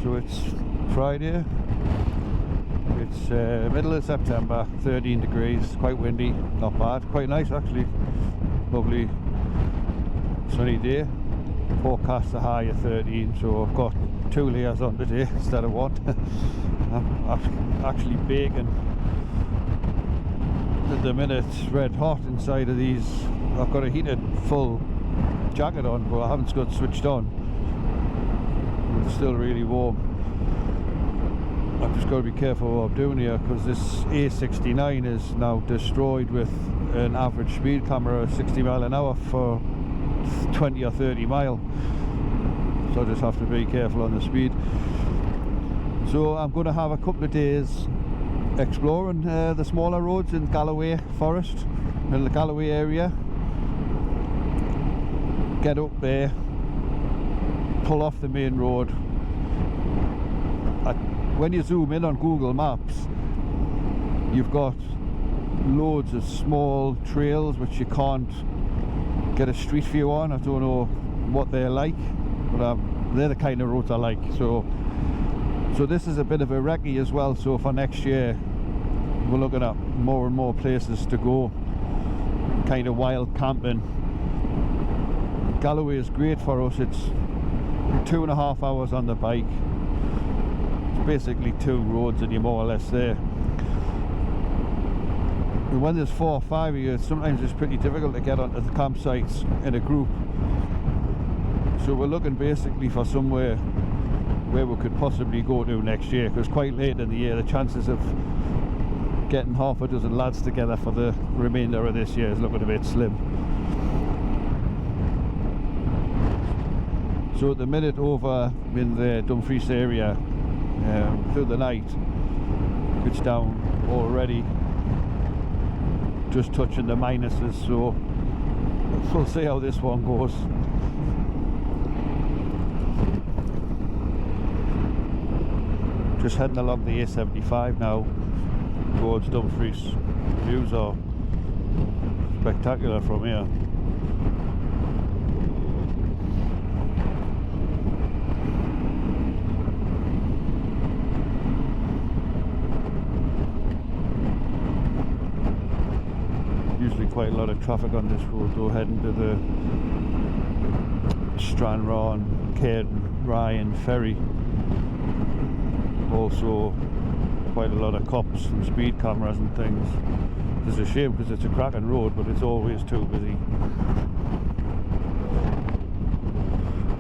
So it's Friday, it's middle of September, 13 degrees, quite windy, not bad, quite nice actually, lovely sunny day. Forecast a high of 13, so I've got 2 layers on today instead of one. I'm actually baking at the minute, it's red hot inside of these. I've got a heated full jacket on, but I haven't got switched on. It's still really warm. I've just got to be careful what I'm doing here, because this A69 is now destroyed with an average speed camera of 60 mile an hour for 20 or 30 mile, so I just have to be careful on the speed. So I'm going to have a couple of days exploring the smaller roads in Galloway Forest, in the Galloway area. Get up there, pull off the main road. When you zoom in on Google Maps, you've got loads of small trails which you can't get a street view on. I don't know what they're like, but they're the kind of roads I like. So this is a bit of a recce as well. So for next year, we're looking at more and more places to go, kind of wild camping. Galloway is great for us. It's 2.5 hours on the bike. It's basically 2 roads and you're more or less there. And when there's 4 or 5 of you, sometimes it's pretty difficult to get onto the campsites in a group. So we're looking basically for somewhere where we could possibly go to next year, because quite late in the year the chances of getting half a dozen lads together for the remainder of this year is looking a bit slim. So at the minute over in the Dumfries area, through the night, it's down already, just touching the minuses, so we'll see how this one goes. Just heading along the A75 now towards Dumfries. Views are spectacular from here. Usually quite a lot of traffic on this road though, heading to the Stranraer, Cairn, Ryan ferry. Also quite a lot of cops and speed cameras and things. It's a shame because it's a cracking road, but it's always too busy.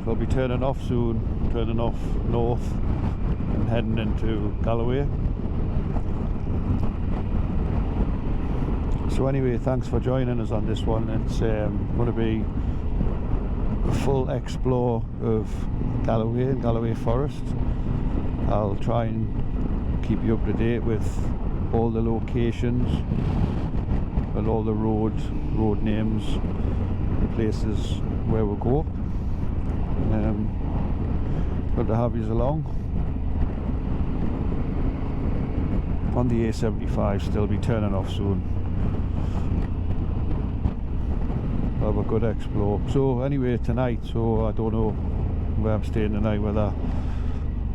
So I'll be turning off soon, turning off north and heading into Galloway. So anyway, thanks for joining us on this one. It's going to be a full explore of Galloway and Galloway Forest. I'll try and keep you up to date with all the locations and all the road names, the places where we'll go. Good to have you along. On the A75, still be turning off soon. Have a good explore. So anyway, tonight, so I don't know where I'm staying tonight, whether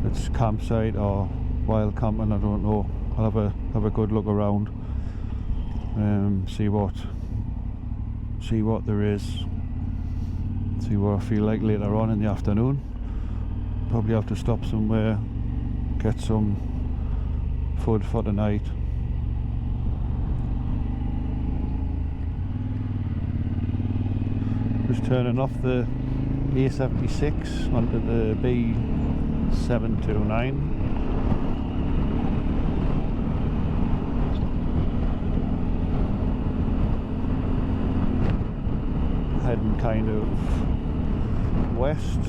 it's campsite or wild camping, I don't know. I'll have a good look around, see what there is, see what I feel like later on in the afternoon. Probably have to stop somewhere, get some food for the night. Just turning off the A76 onto the B729. Heading kind of west.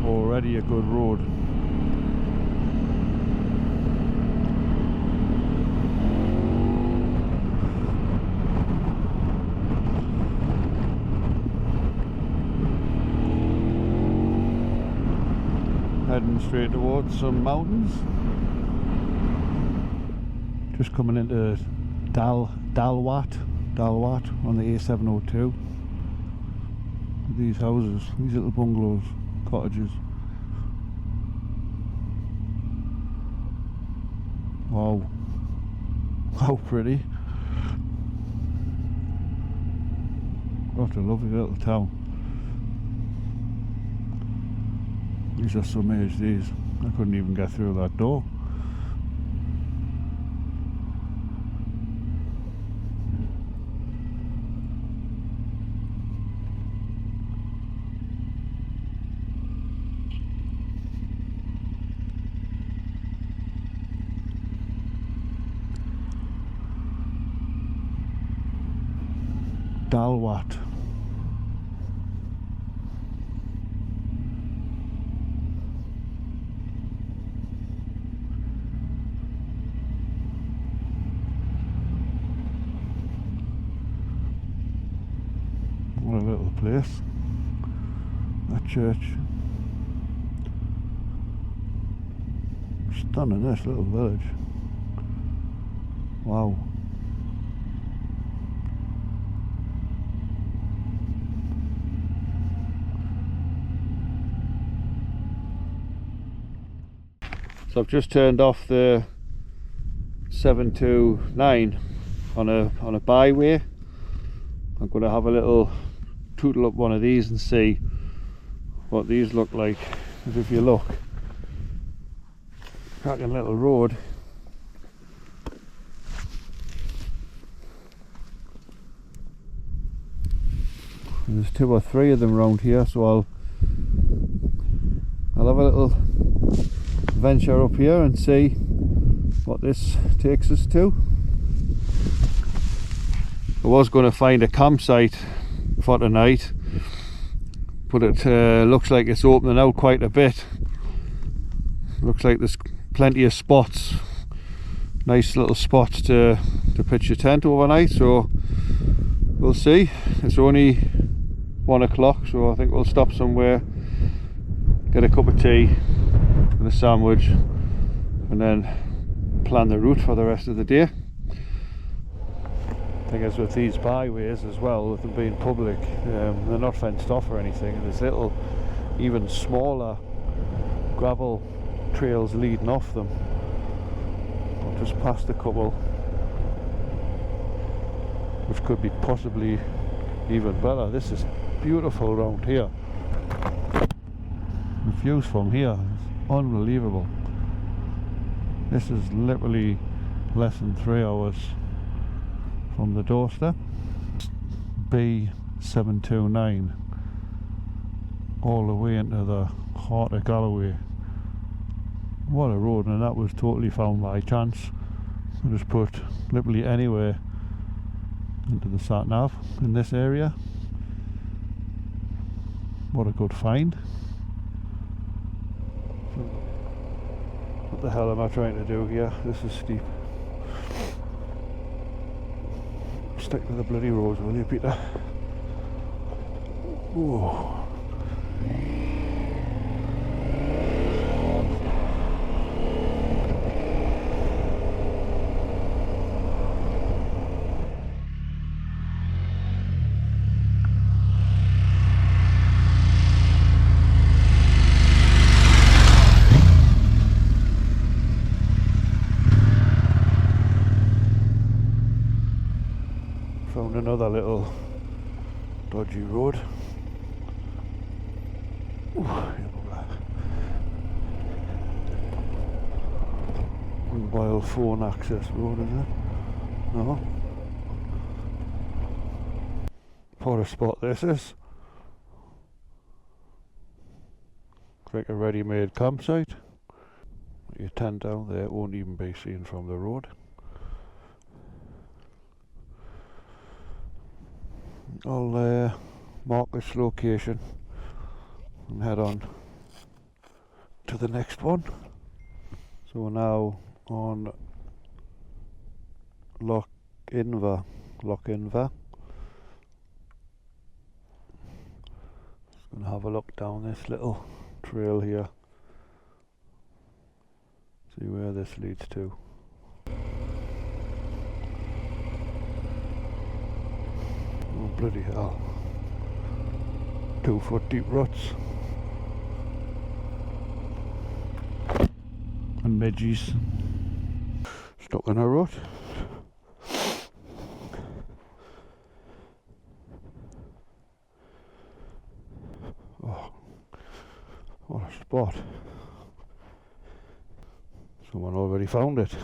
Already a good road. Heading straight towards some mountains. Just coming into Dalwat on the A702. These houses, these little bungalows, cottages. Wow, how pretty. What a lovely little town. These are some age, these. I couldn't even get through that door. Dalry. What a little place. That church. Stunning, this little village. Wow. So I've just turned off the 729 on a byway. I'm going to have a little tootle up one of these and see what these look like. Because if you look, cracking little road. And there's 2 or 3 of them around here, so I'll have a little venture up here and see what this takes us to. I was going to find a campsite for tonight, but it looks like it's opening out quite a bit. Looks like there's plenty of spots, nice little spots to pitch your tent overnight, so we'll see. It's only 1 o'clock, so I think we'll stop somewhere, get a cup of tea and a sandwich, and then plan the route for the rest of the day. Thing is, with these byways as well, with them being public, they're not fenced off or anything, and there's little, even smaller gravel trails leading off them. I've just passed a couple, which could be possibly even better. This is beautiful around here. The views from here is unbelievable. This is literally less than 3 hours from the doorstep. B729 all the way into the heart of Galloway. What a road, and that was totally found by chance. I just put literally anywhere into the sat nav in this area. What a good find. What the hell am I trying to do here? This is steep. Stick to the bloody roads, will you, Peter? Whoa. Found another little dodgy road. Mobile phone access road, is it? No. What a spot this is. It's like a ready-made campsite. Your tent down there won't even be seen from the road. I'll mark this location and head on to the next one. So we're now on Loch Inver. Just going to have a look down this little trail here, see where this leads to. Oh, bloody hell. 2-foot deep ruts and midges stuck in a rut. Oh, what a spot. Someone already found it.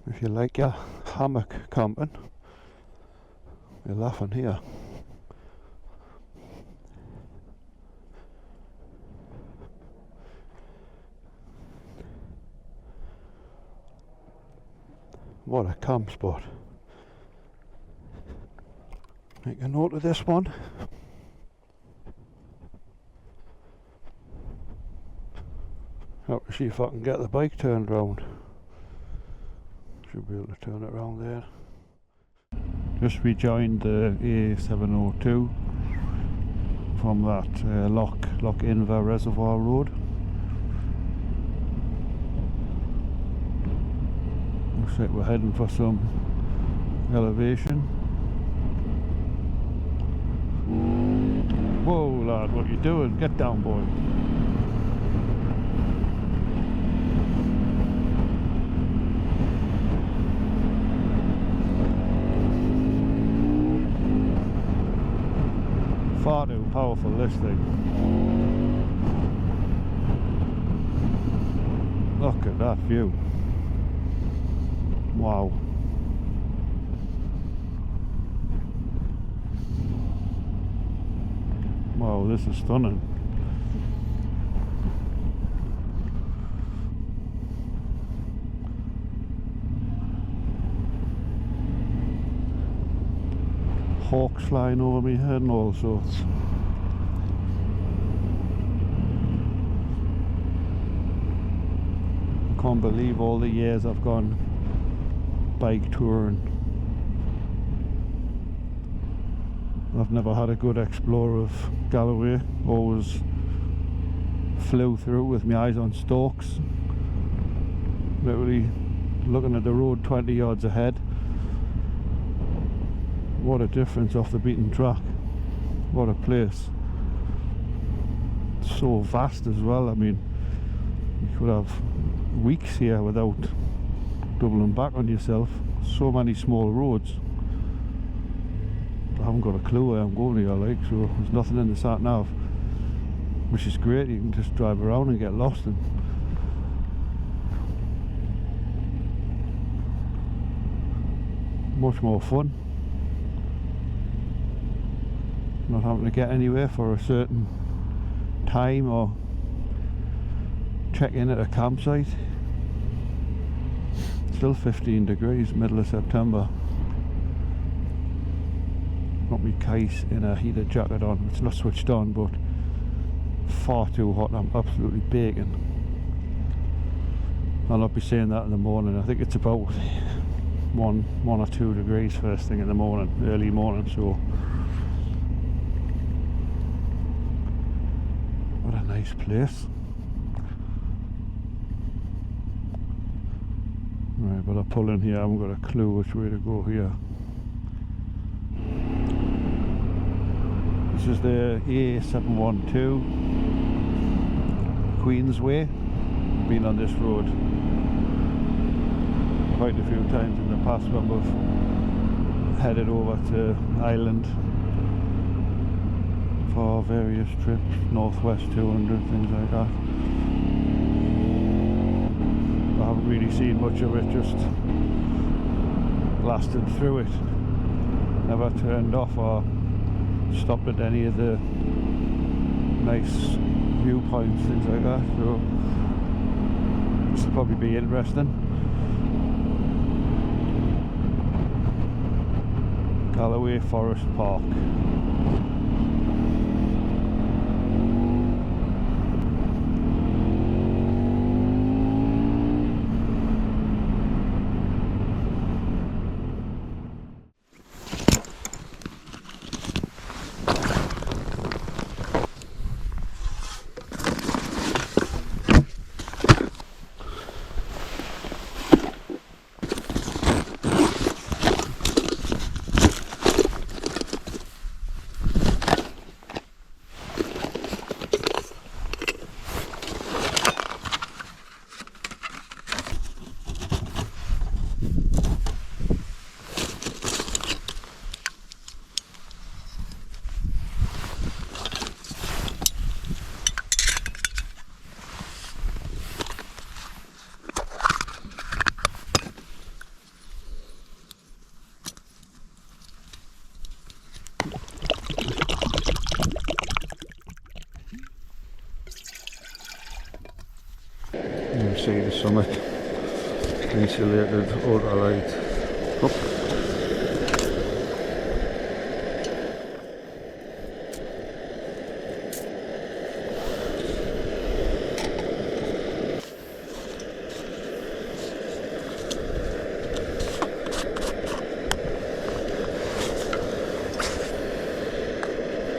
If you like your hammock camping, you're laughing here. What a camp spot. Make a note of this one. Have to see if I can get the bike turned round. Should be able to turn it around there. Just rejoined the A702 from that Loch Inver Reservoir Road. Looks like we're heading for some elevation. Whoa lad, what you doing? Get down boy. Far too powerful this thing. Look at that view. Wow. Wow, this is stunning. Hawks flying over me head and all sorts. I can't believe all the years I've gone bike touring. I've never had a good explore of Galloway. Always flew through with my eyes on stalks, literally looking at the road 20 yards ahead. What a difference off the beaten track. What a place. It's so vast as well. I mean, you could have weeks here without doubling back on yourself. So many small roads. I haven't got a clue where I'm going here, like, so there's nothing in the sat nav, which is great. You can just drive around and get lost and much more fun. Not having to get anywhere for a certain time or check in at a campsite. Still 15 degrees, middle of September. Got me case in a heated jacket on. It's not switched on, but far too hot. I'm absolutely baking. I'll not be saying that in the morning. I think it's about one or 2 degrees first thing in the morning, early morning. So what a nice place. Right, but I pull in here. I haven't got a clue which way to go here. This is the A712 Queensway. Been on this road quite a few times in the past when we've headed over to Ireland for various trips, Northwest 200, things like that. I haven't really seen much of it, just blasted through it. Never turned off or stopped at any of the nice viewpoints, things like that, so this will probably be interesting. Galloway Forest Park. see the summit. Insulated ultralight. Up.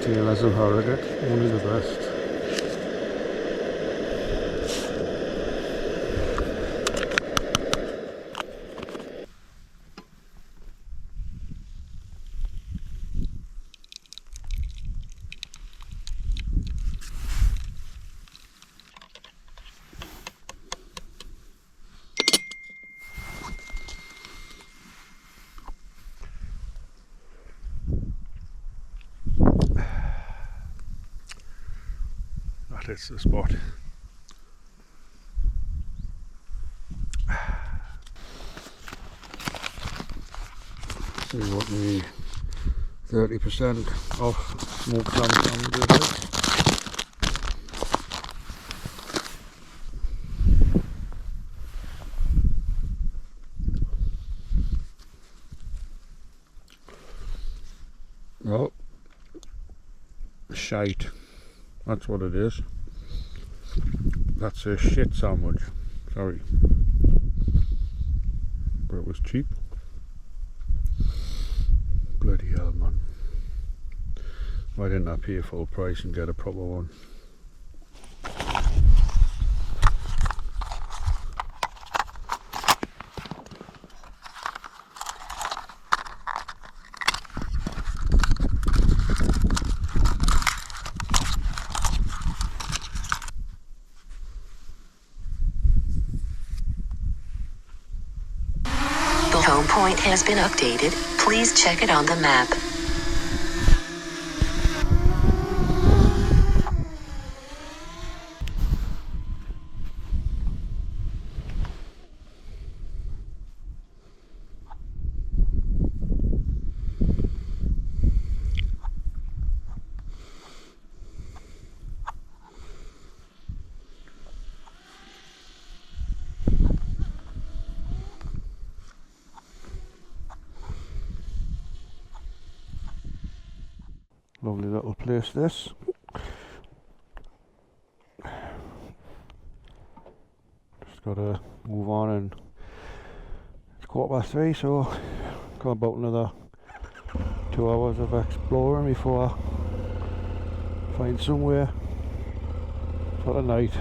TLS of Harrogate, only the best. That's the spot. See what the 30% off smoked lamb sandwich is. Oh, shite. That's what it is. That's a shit sandwich. Sorry. But it was cheap. Bloody hell, man. Why didn't I pay full price and get a proper one? The home point has been updated. Please check it on the map. Lovely little place this. Just gotta move on, and it's 3:15, so got about another 2 hours of exploring before I find somewhere for the night.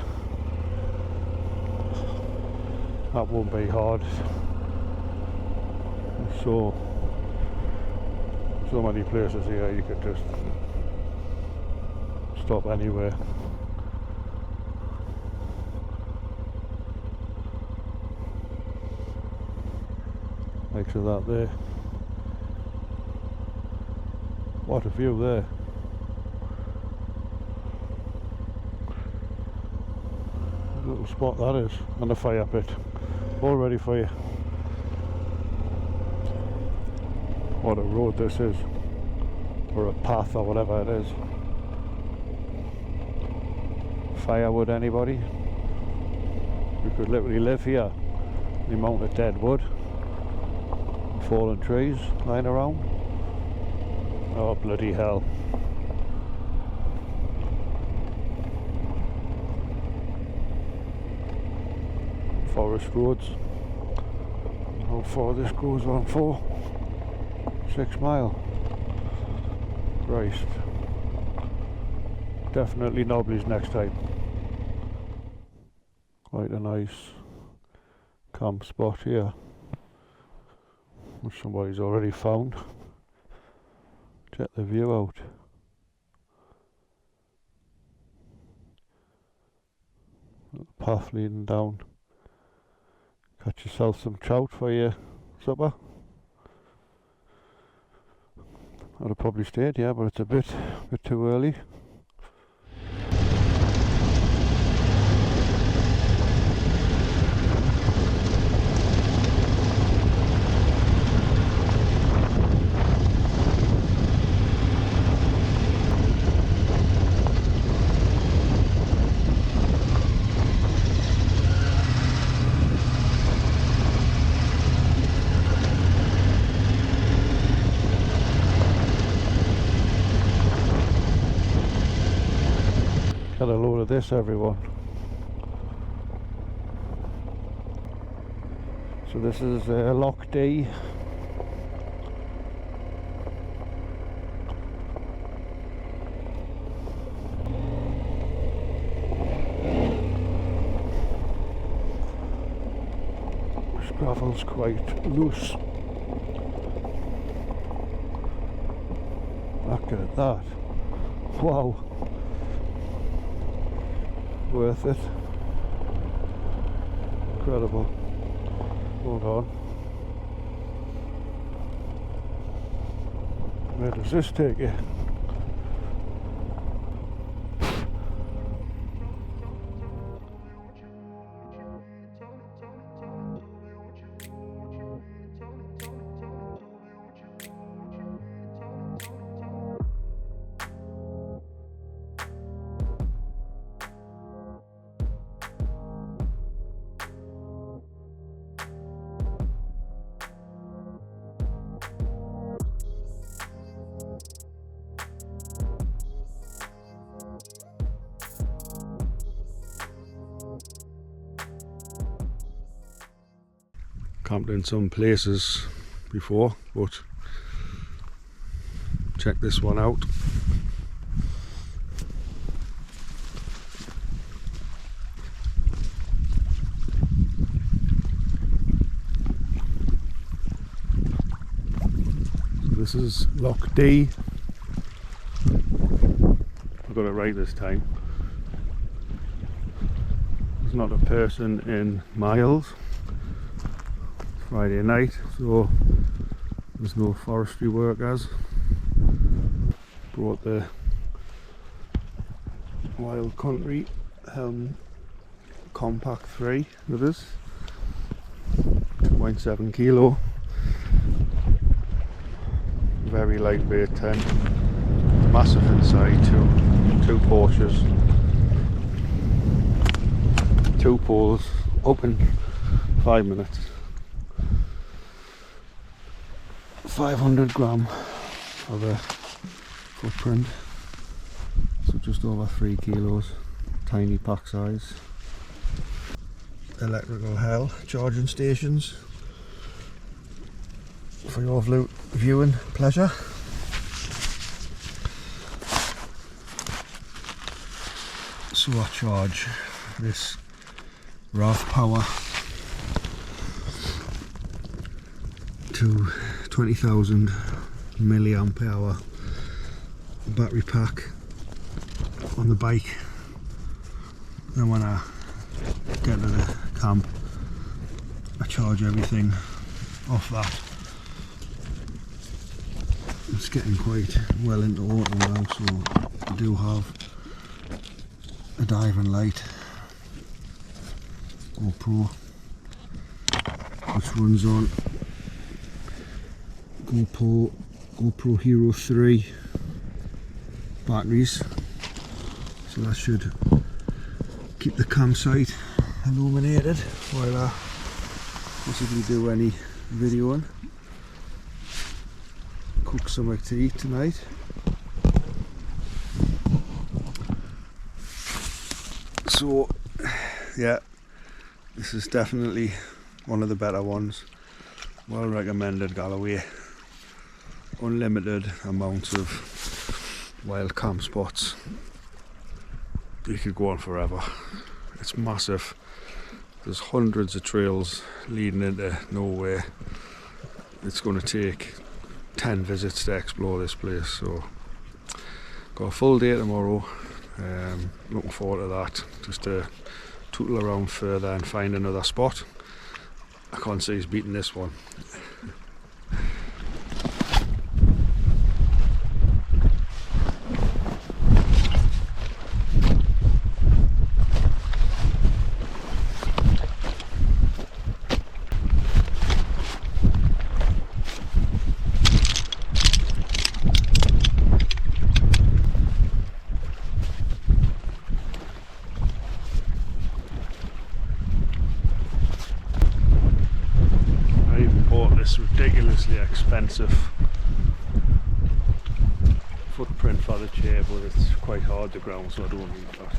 That won't be hard. So many places here you could just stop anywhere. Like so that there. What a view there. Little spot that is, and a fire pit all ready for you. What a road this is, or a path, or whatever it is. Firewood, anybody? We could literally live here. The amount of dead wood, fallen trees lying around. Oh bloody hell. Forest roads. How far this goes on for? 6 mile. Christ. Definitely Nobblies next time. Quite a nice camp spot here, which somebody's already found. Check the view out. Little path leading down. Catch yourself some trout for your supper. I'd have probably stayed here, but it's a bit too early. this, everyone. So this is Loch D. This gravel's quite loose. Look at that. Wow. Worth it. Incredible. Hold on. Where does this take you? Camped in some places before, but check this one out. So this is Loch D. I got it right this time. There's not a person in miles. Friday night, so there's no forestry workers. Brought the Wild Country Helm Compact 3 with us, 2.7 kilo, very lightweight tent, massive inside, two porches, 2 poles, up in 5 minutes. 500 gram of a footprint, so just over 3 kilos, tiny pack size. Electrical hell charging stations for your viewing pleasure. So I charge this RAV power to 20,000 milliamp hour battery pack on the bike. Then when I get to the camp, I charge everything off that. It's getting quite well into autumn now, so I do have a diving light GoPro which runs on GoPro Hero 3 batteries, so that should keep the campsite illuminated while I possibly do any videoing. Cook something to eat tonight. So yeah, this is definitely one of the better ones. Well recommended, Galloway. Unlimited amounts of wild camp spots. You could go on forever. It's massive. There's hundreds of trails leading into nowhere. It's going to take 10 visits to explore this place, so got a full day tomorrow. Looking forward to that, just to tootle around further and find another spot. I can't see us beating this one. Ridiculously expensive footprint for the chair, but it's quite hard to ground, so I don't need that.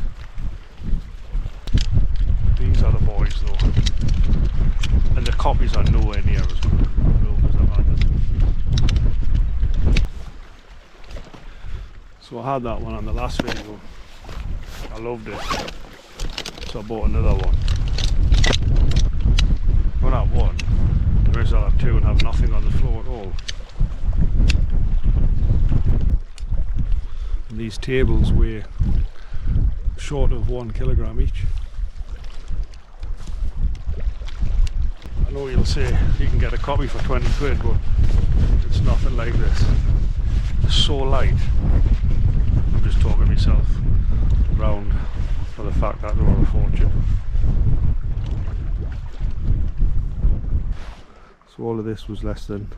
copies are nowhere near as good as I've had them. So I had that one on the last video. I loved it, so I bought another one. When I have one, the rest I'll have two and have nothing on the floor at all. And these tables weigh short of 1 kilogram each. I know you'll say you can get a copy for 20 quid, but it's nothing like this. It's so light. I'm just talking myself round for the fact that they were a fortune. So all of this was less than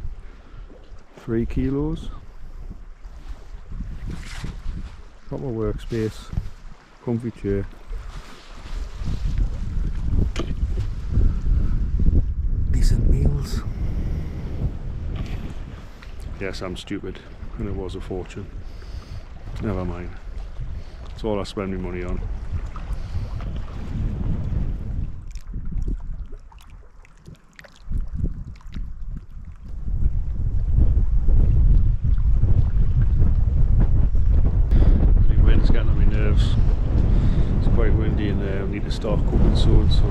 3 kilos. Got my workspace, comfy chair. Decent meals. Yes, I'm stupid, and it was a fortune. Never mind. It's all I spend my money on. The wind's getting on my nerves. It's quite windy in there. I need to start cooking soon, so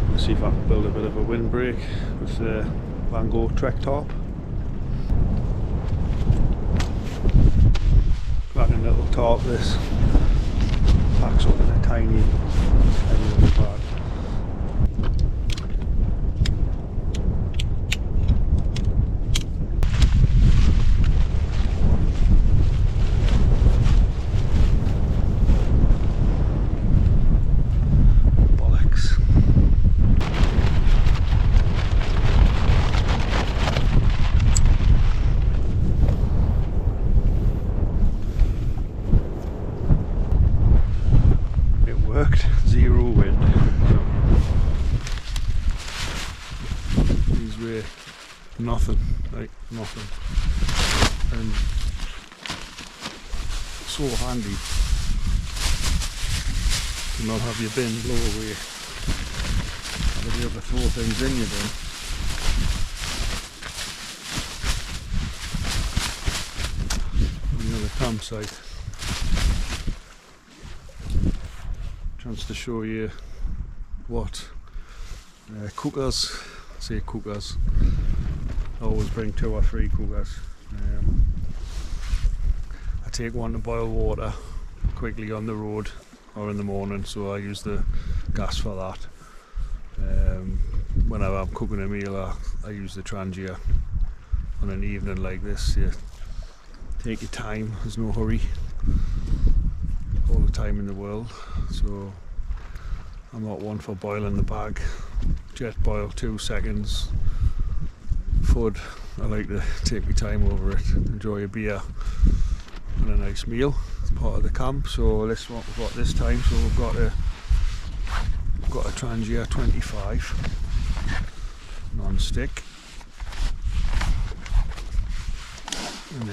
we'll see if I can build a bit of a windbreak with the Van Gogh Trek top. Cracking little tarp this. Packs up in a tiny little bag. Zero wind. These were nothing, like nothing, and so handy to not have your bin blow away. I'll be able to throw things in your bin. You know, the campsite. Chance to show you what cookers, I always bring 2 or 3 cookers. I take one to boil water quickly on the road or in the morning, so I use the gas for that. Whenever I'm cooking a meal, I use the Trangia. On an evening like this, you take your time, there's no hurry. All the time in the world, so I'm not one for boiling the bag. Jet boil 2 seconds. Food, I like to take my time over it, enjoy a beer and a nice meal. It's part of the camp. So this is what we've got this time. So we've got a Trangia 25 non-stick, and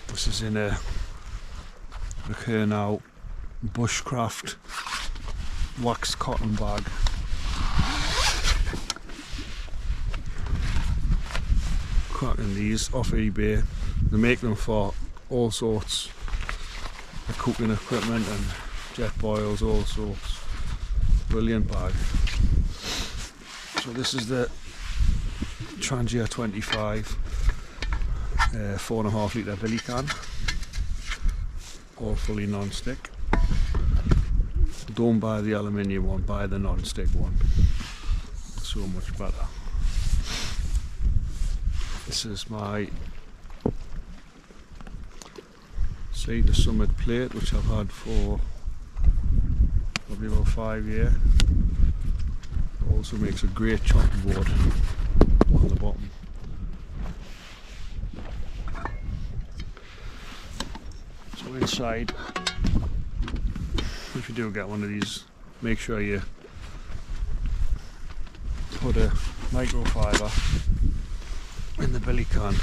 this is in a now bushcraft wax cotton bag. Cracking these off eBay. They make them for all sorts of cooking equipment and jet boils, all sorts. Brilliant bag. So this is the Trangia 25 4.5 litre billy can. All fully non-stick. Don't buy the aluminium one, buy the non-stick one. So much better. This is my Sea to Summit plate, which I've had for probably about 5 years. Also makes a great chopping board on the bottom. So inside, if you do get one of these, make sure you put a microfiber in the billy can,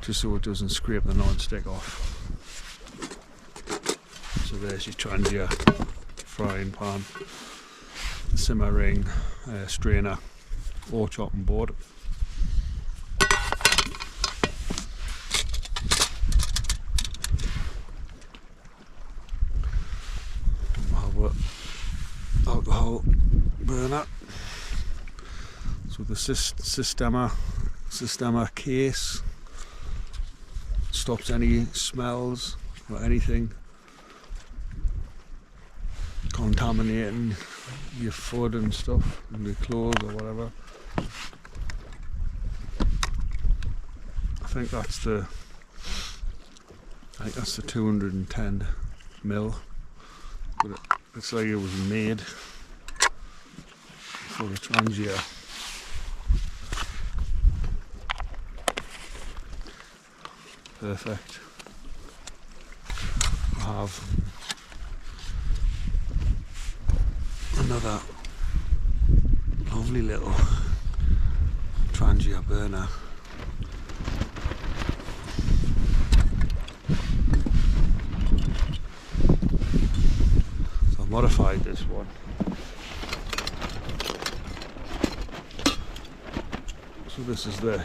just so it doesn't scrape the non-stick off. So there's your Trangia frying pan, simmer ring, strainer, or chopping board. Our alcohol burner. So the Systema case stops any smells or anything contaminating your food and stuff, and your clothes or whatever. I think that's the 210 mil, but it's like it was made for the Trangia. Perfect. I have another lovely little Trangia burner. So I modified this one. So this is the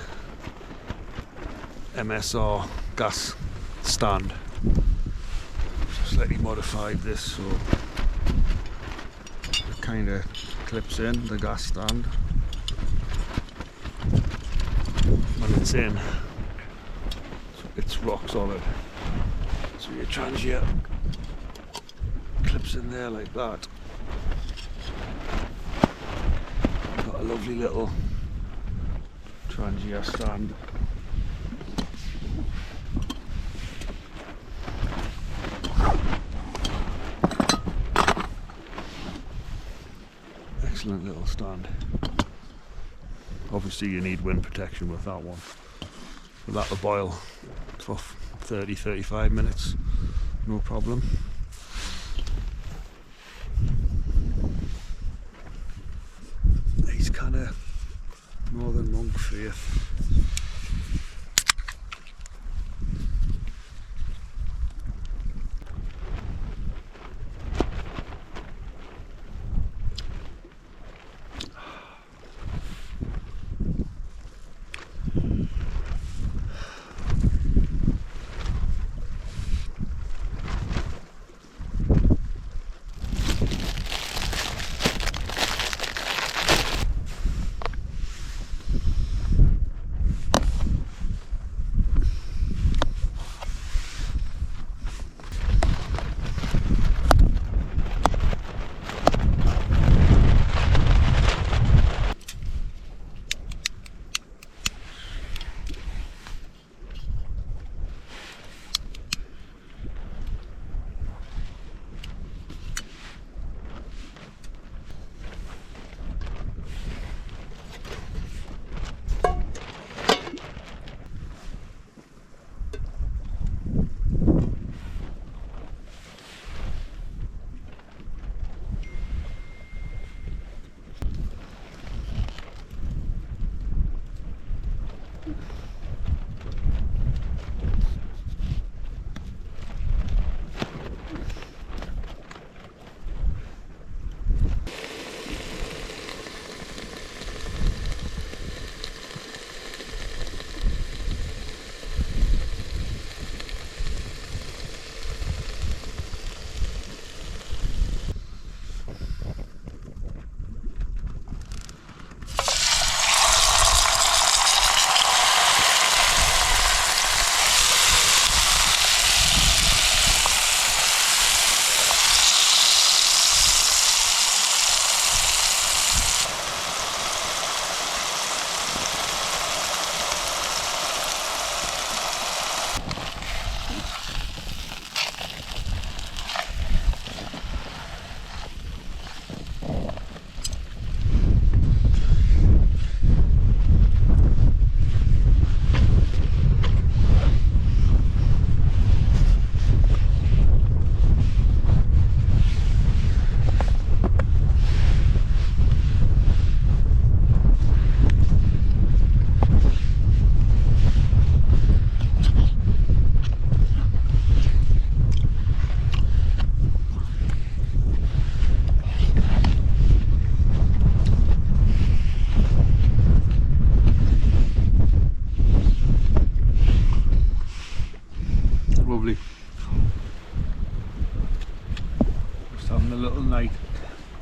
MSR gas stand. So slightly modified this so it kind of clips in the gas stand when it's in. So it's rock solid. So your Trangia clips in there like that. Got a lovely little Trangia stand. Excellent little stand. Obviously you need wind protection with that one, but that'll boil for 30-35 minutes, no problem. He's kind of Northern Monk faith.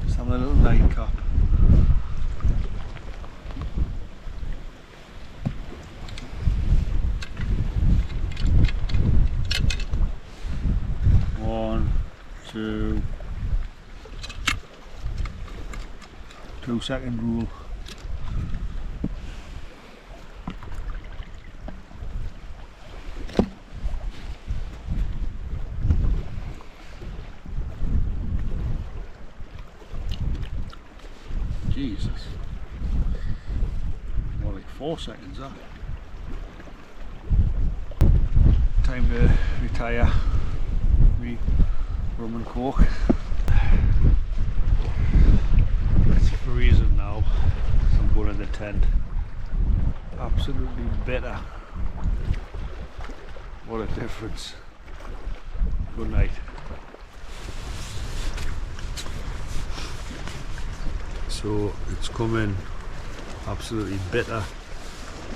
Just having a little nightcap. One, two, 2-second rule. Jesus. More like 4 seconds, huh? Time to retire. Rum and coke. It's freezing now, so I'm going in the tent. Absolutely bitter. What a difference. Good night. So it's coming absolutely bitter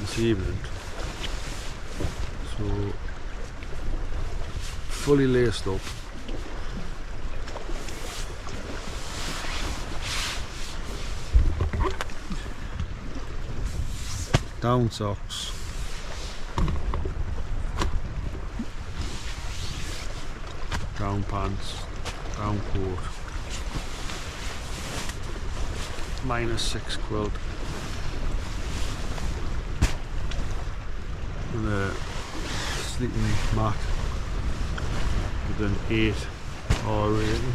this evening. So fully laced up. Down socks. Down pants. Down coat. -6 quilt. And a sleeping mat with an 8 R rating.